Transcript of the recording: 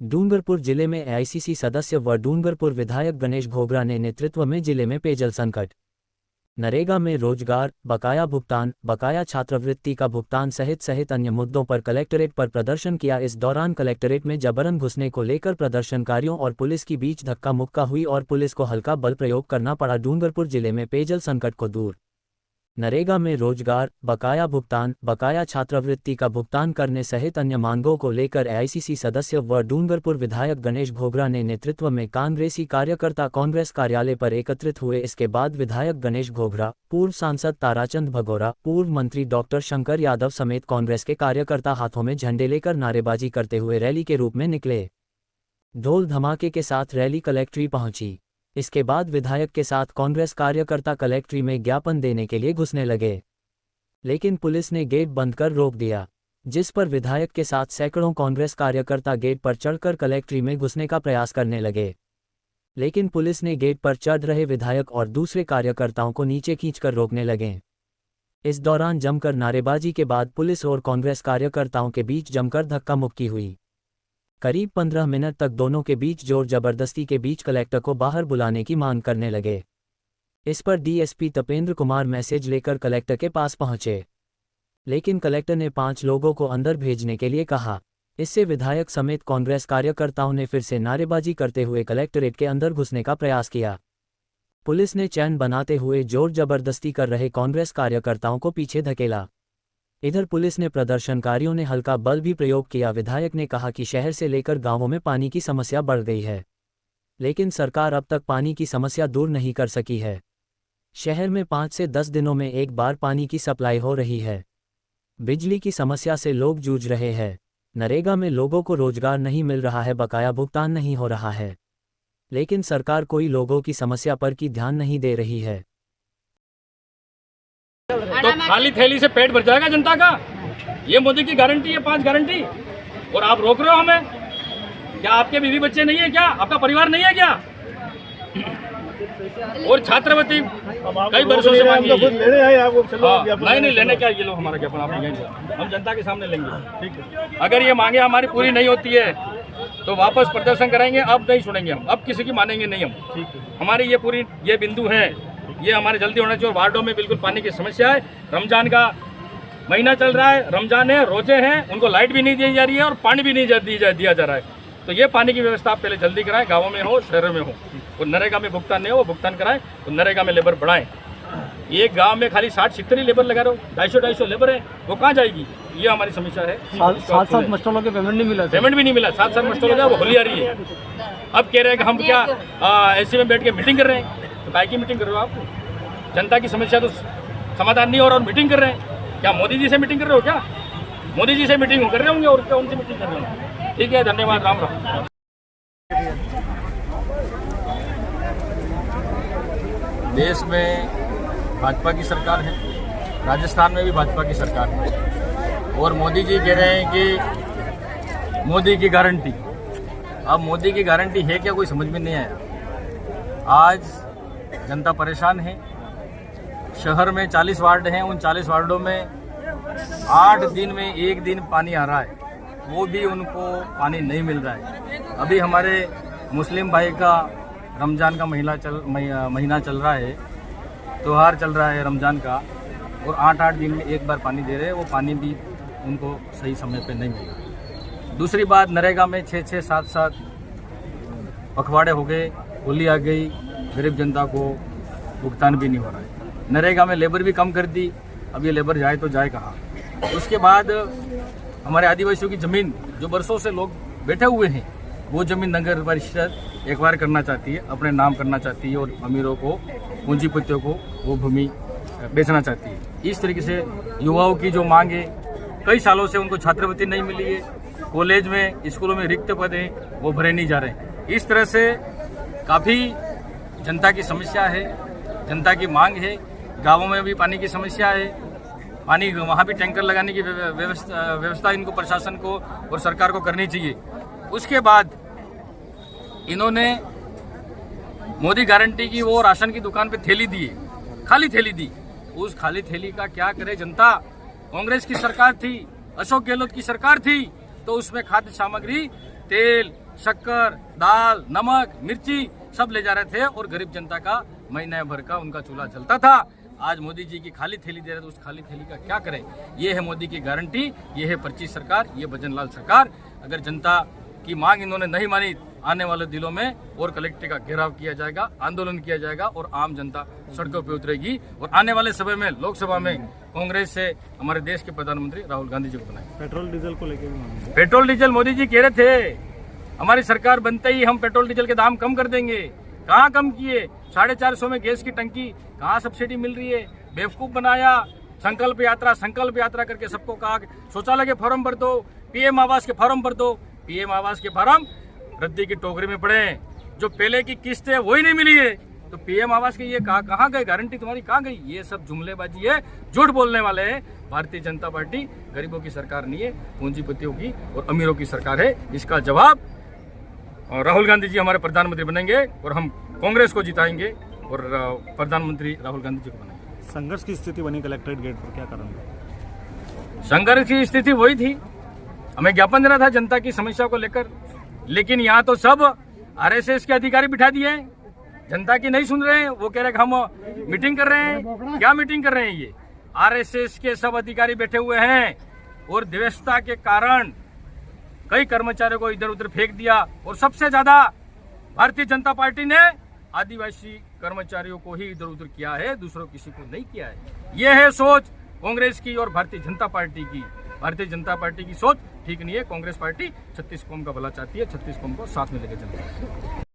डूंगरपुर जिले में एआईसीसी सदस्य व डूंगरपुर विधायक गणेश घोगरा ने नेतृत्व में जिले में पेयजल संकट, नरेगा में रोजगार, बकाया भुगतान, बकाया छात्रवृत्ति का भुगतान सहित अन्य मुद्दों पर कलेक्ट्रेट पर प्रदर्शन किया। इस दौरान कलेक्ट्रेट में जबरन घुसने को लेकर प्रदर्शनकारियों और पुलिस के बीच धक्का मुक्का हुई और पुलिस को हल्का बल प्रयोग करना पड़ा। डूंगरपुर जिले में पेयजल संकट को दूर, नरेगा में रोजगार, बकाया भुगतान, बकाया छात्रवृत्ति का भुगतान करने सहित अन्य मांगों को लेकर एआईसीसी सदस्य व डूंगरपुर विधायक गणेश घोगरा ने नेतृत्व में कांग्रेसी कार्यकर्ता कांग्रेस कार्यालय पर एकत्रित हुए। इसके बाद विधायक गणेश घोगरा, पूर्व सांसद ताराचंद भगोरा, पूर्व मंत्री डॉक्टर शंकर यादव समेत कांग्रेस के कार्यकर्ता हाथों में झंडे लेकर नारेबाजी करते हुए रैली के रूप में निकले। ढोल धमाके के साथ रैली कलेक्ट्री पहुंची। इसके बाद विधायक के साथ कांग्रेस कार्यकर्ता कलेक्ट्री में ज्ञापन देने के लिए घुसने लगे, लेकिन पुलिस ने गेट बंद कर रोक दिया, जिस पर विधायक के साथ सैकड़ों कांग्रेस कार्यकर्ता गेट पर चढ़कर कलेक्ट्री में घुसने का प्रयास करने लगे, लेकिन पुलिस ने गेट पर चढ़ रहे विधायक और दूसरे कार्यकर्ताओं को नीचे खींचकर रोकने लगे। इस दौरान जमकर नारेबाजी के बाद पुलिस और कांग्रेस कार्यकर्ताओं के बीच जमकर धक्का मुक्की हुई। करीब 15 मिनट तक दोनों के बीच जोर जबरदस्ती के बीच कलेक्टर को बाहर बुलाने की मांग करने लगे। इस पर डीएसपी तपेंद्र कुमार मैसेज लेकर कलेक्टर के पास पहुंचे, लेकिन कलेक्टर ने 5 लोगों को अंदर भेजने के लिए कहा। इससे विधायक समेत कांग्रेस कार्यकर्ताओं ने फिर से नारेबाजी करते हुए कलेक्टरेट के अंदर घुसने का प्रयास किया। पुलिस ने चैन बनाते हुए जोर जबरदस्ती कर रहे कांग्रेस कार्यकर्ताओं को पीछे धकेला। इधर पुलिस ने प्रदर्शनकारियों ने हल्का बल भी प्रयोग किया। विधायक ने कहा कि शहर से लेकर गांवों में पानी की समस्या बढ़ गई है, लेकिन सरकार अब तक पानी की समस्या दूर नहीं कर सकी है। शहर में 5 से 10 दिनों में एक बार पानी की सप्लाई हो रही है। बिजली की समस्या से लोग जूझ रहे हैं। नरेगा में लोगों को रोजगार नहीं मिल रहा है, बकाया भुगतान नहीं हो रहा है, लेकिन सरकार कोई लोगों की समस्या पर की ध्यान नहीं दे रही है। तो खाली थैली से पेट भर जाएगा जनता का? ये मोदी की गारंटी है, 5 गारंटी, और आप रोक रहे हो हमें। क्या आपके बीवी बच्चे नहीं है क्या? आपका परिवार नहीं है क्या? और छात्रवृत्ति कई वर्षों से मांगी है। नहीं लेने क्या, ये लो हमारा ज्ञापन आप लेंगे, हम जनता के सामने लेंगे। ठीक है, अगर ये मांगे हमारी पूरी नहीं होती है तो वापस प्रदर्शन कराएंगे। अब नहीं सुनेंगे हम, अब किसी की मानेंगे नहीं हम। ठीक है, हमारी ये पूरी ये बिंदु है, ये हमारे जल्दी होना चाहिए। वार्डों में बिल्कुल पानी की समस्या है। रमजान का महीना चल रहा है, रमजान है, रोजे हैं, उनको लाइट भी नहीं दी जा रही है और पानी भी नहीं दिया जा रहा है। तो ये पानी की व्यवस्था आप पहले जल्दी कराएं, गाँवों में हो, शहरों में हो। और नरेगा में भुगतान नहीं हो, वो भुगतान कराएं, और नरेगा में लेबर बढ़ाएं। एक गांव में खाली 60-70 लेबर लगा रहे हो, 250 लेबर है, वो कहाँ जाएगी? ये हमारी समस्या है। 7 मास्टरों के पेमेंट नहीं मिला, पेमेंट भी नहीं मिला। 7 मास्टर हो, वो होली आ रही है। अब कह रहे हैं कि हम क्या ऐसे में बैठ के मीटिंग कर रहे हैं? तो काय की मीटिंग कर रहे हो आप? जनता की समस्या तो समाधान नहीं हो रहा और मीटिंग कर रहे हैं। क्या मोदी जी से मीटिंग कर रहे हो क्या? मोदी जी से मीटिंग कर रहे होंगे और क्या उनसे मीटिंग कर रहे होंगे? ठीक है, धन्यवाद, राम राम। देश में भाजपा की सरकार है, राजस्थान में भी भाजपा की सरकार है, और मोदी जी कह रहे हैं कि मोदी की गारंटी। अब मोदी की गारंटी है क्या, कोई समझ में नहीं आया। आज जनता परेशान है। शहर में 40 वार्ड हैं, उन 40 वार्डों में 8 दिन में 1 दिन पानी आ रहा है, वो भी उनको पानी नहीं मिल रहा है। अभी हमारे मुस्लिम भाई का रमजान का महीना चल रहा है, त्योहार चल रहा है रमजान का, और 8-8 दिन में एक बार पानी दे रहे हैं, वो पानी भी उनको सही समय पे नहीं मिल रहा। दूसरी बात, नरेगा में 6-6, 7-7 पखवाड़े हो गए, होली आ गई, गरीब जनता को भुगतान भी नहीं हो रहा है। नरेगा में लेबर भी कम कर दी, अब ये लेबर जाए तो जाए कहाँ? उसके बाद हमारे आदिवासियों की ज़मीन जो बरसों से लोग बैठे हुए हैं, वो ज़मीन नगर परिषद एक्वायर करना चाहती है, अपने नाम करना चाहती है, और अमीरों को, पूंजीपतियों को वो भूमि बेचना चाहती है। इस तरीके से युवाओं की जो मांग है, कई सालों से उनको छात्रवृत्ति नहीं मिली है, कॉलेज में, स्कूलों में रिक्त पद हैं, वो भरे नहीं जा रहे। इस तरह से काफ़ी जनता की समस्या है, जनता की मांग है। गाँवों में भी पानी की समस्या है, पानी वहाँ भी टैंकर लगाने की व्यवस्था इनको, प्रशासन को और सरकार को करनी चाहिए। उसके बाद इन्होंने मोदी गारंटी की वो राशन की दुकान पे थैली दी, खाली थैली दी। उस खाली थैली का क्या करे जनता? कांग्रेस की सरकार थी, अशोक गहलोत की सरकार थी, तो उसमें खाद्य सामग्री, तेल, शक्कर, दाल, नमक, मिर्ची सब ले जा रहे थे और गरीब जनता का महीने भर का उनका चूल्हा जलता था। आज मोदी जी की खाली थैली दे रहे तो उस खाली थैली का क्या करें? ये है मोदी की गारंटी, ये है पर्ची सरकार, ये भजनलाल सरकार। अगर जनता की मांग इन्होंने नहीं मानी, आने वाले दिनों में और कलेक्टर का घेराव किया जाएगा, आंदोलन किया जाएगा और आम जनता सड़कों पर उतरेगी। और आने वाले समय में लोकसभा में कांग्रेस से हमारे देश के प्रधानमंत्री राहुल गांधी जी को बनाएंगे। पेट्रोल डीजल को लेकर भी मांग है। पेट्रोल डीजल मोदी जी कह रहे थे हमारी सरकार बनते ही हम पेट्रोल डीजल के दाम कम कर देंगे। कहाँ कम किए? 450 में गैस की टंकी कहाँ सब्सिडी मिल रही है? बेवकूफ बनाया। संकल्प यात्रा करके सबको कहा शौचालय के फॉर्म भर दो, पीएम आवास के फॉर्म भर दो। पीएम आवास के फॉर्म रद्दी की टोकरी में पड़े। जो पहले की किस्त है वही नहीं मिली है, तो पीएम आवास के ये कहाँ गए? गारंटी तुम्हारी कहाँ गई? ये सब जुमलेबाजी है, झूठ बोलने वाले हैं। भारतीय जनता पार्टी गरीबों की सरकार नहीं है, पूंजीपतियों की और अमीरों की सरकार है। इसका जवाब राहुल गांधी जी हमारे प्रधानमंत्री बनेंगे और हम कांग्रेस को जिताएंगे और प्रधानमंत्री राहुल गांधी जी को बनाएंगे। संघर्ष की स्थिति बनी कलेक्ट्रेट गेट पर, क्या कारण? संघर्ष की स्थिति वही थी, हमें ज्ञापन देना था जनता की समस्या को लेकर, लेकिन यहाँ तो सब आरएसएस के अधिकारी बिठा दिए हैं, जनता की नहीं सुन रहे हैं। वो कह रहे हैं हम मीटिंग कर रहे हैं। क्या मीटिंग कर रहे हैं? ये आरएसएस के सब अधिकारी बैठे हुए हैं और व्यवस्था के कारण कई कर्मचारियों को इधर उधर फेंक दिया। और सबसे ज्यादा भारतीय जनता पार्टी ने आदिवासी कर्मचारियों को ही इधर उधर किया है, दूसरों किसी को नहीं किया है। यह है सोच कांग्रेस की और भारतीय जनता पार्टी की। भारतीय जनता पार्टी की सोच ठीक नहीं है। कांग्रेस पार्टी 36 कौम का भला चाहती है, 36 कौम को साथ में लेकर चलती है।